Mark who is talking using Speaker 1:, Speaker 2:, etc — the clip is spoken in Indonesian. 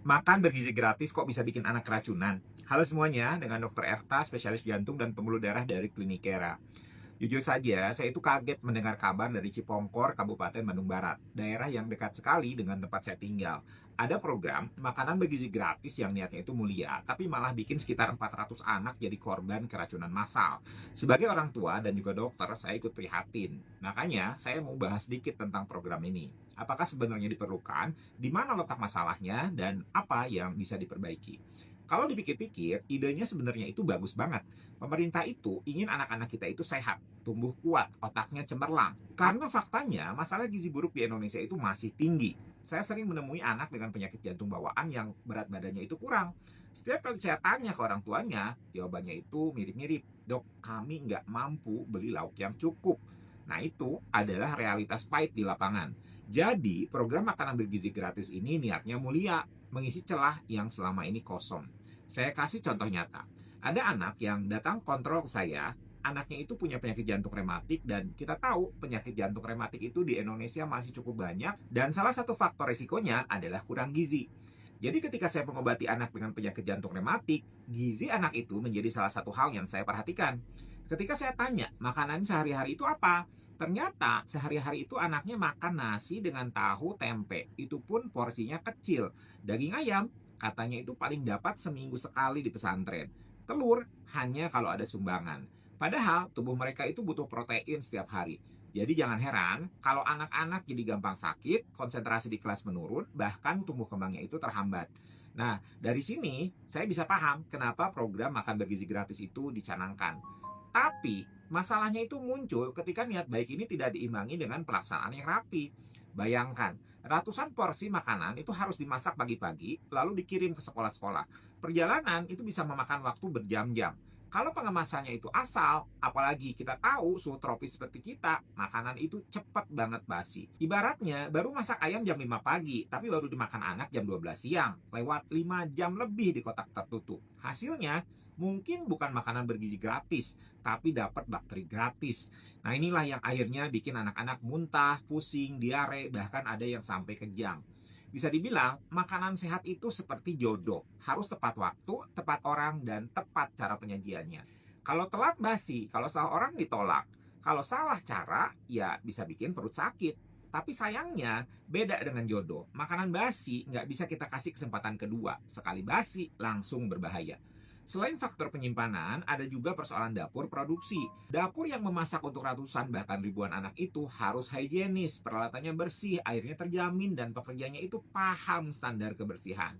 Speaker 1: Makan bergizi gratis kok bisa bikin anak keracunan? Halo semuanya, dengan Dr. Erta, spesialis jantung dan pembuluh darah dari Klinikera. Jujur saja, saya itu kaget mendengar kabar dari Cipongkor, Kabupaten Bandung Barat, daerah yang dekat sekali dengan tempat saya tinggal. Ada program makanan bergizi gratis yang niatnya itu mulia, tapi malah bikin sekitar 400 anak jadi korban keracunan massal. Sebagai orang tua dan juga dokter, saya ikut prihatin. Makanya, saya mau bahas sedikit tentang program ini. Apakah sebenarnya diperlukan, di mana letak masalahnya, dan apa yang bisa diperbaiki? Kalau dipikir-pikir, idenya sebenarnya itu bagus banget. Pemerintah itu ingin anak-anak kita itu sehat, tumbuh kuat, otaknya cemerlang. Karena faktanya, masalah gizi buruk di Indonesia itu masih tinggi. Saya sering menemui anak dengan penyakit jantung bawaan yang berat badannya itu kurang. Setiap kali saya tanya ke orang tuanya, jawabannya itu mirip-mirip. Dok, kami nggak mampu beli lauk yang cukup. Nah itu adalah realitas pahit di lapangan. Jadi, program makanan bergizi gratis ini niatnya mulia, mengisi celah yang selama ini kosong. Saya kasih contoh nyata. Ada anak yang datang kontrol ke saya, anaknya itu punya penyakit jantung rematik dan kita tahu penyakit jantung rematik itu di Indonesia masih cukup banyak dan salah satu faktor resikonya adalah kurang gizi. Jadi ketika saya mengobati anak dengan penyakit jantung rematik, gizi anak itu menjadi salah satu hal yang saya perhatikan. Ketika saya tanya, makanan sehari-hari itu apa? Ternyata sehari-hari itu anaknya makan nasi dengan tahu tempe. Itu pun porsinya kecil. Daging ayam katanya itu paling dapat seminggu sekali di pesantren. Telur hanya kalau ada sumbangan. Padahal tubuh mereka itu butuh protein setiap hari. Jadi jangan heran kalau anak-anak jadi gampang sakit, konsentrasi di kelas menurun, bahkan tumbuh kembangnya itu terhambat. Nah, dari sini saya bisa paham kenapa program makan bergizi gratis itu dicanangkan. Tapi, masalahnya itu muncul ketika niat baik ini tidak diimbangi dengan pelaksanaan yang rapi. Bayangkan, ratusan porsi makanan itu harus dimasak pagi-pagi, lalu dikirim ke sekolah-sekolah. Perjalanan itu bisa memakan waktu berjam-jam. Kalau pengemasannya itu asal, apalagi kita tahu suhu tropis seperti kita, makanan itu cepat banget basi. Ibaratnya baru masak ayam jam 5 pagi, tapi baru dimakan anak jam 12 siang, lewat 5 jam lebih di kotak tertutup. Hasilnya mungkin bukan makanan bergizi gratis, tapi dapat bakteri gratis. Nah inilah yang akhirnya bikin anak-anak muntah, pusing, diare, bahkan ada yang sampai kejang. Bisa dibilang, makanan sehat itu seperti jodoh. Harus tepat waktu, tepat orang, dan tepat cara penyajiannya. Kalau telat basi, kalau salah orang ditolak. Kalau salah cara, ya bisa bikin perut sakit. Tapi sayangnya, beda dengan jodoh. Makanan basi nggak bisa kita kasih kesempatan kedua. Sekali basi, langsung berbahaya. Selain faktor penyimpanan, ada juga persoalan dapur produksi. Dapur yang memasak untuk ratusan bahkan ribuan anak itu harus higienis, peralatannya bersih, airnya terjamin, dan pekerjanya itu paham standar kebersihan.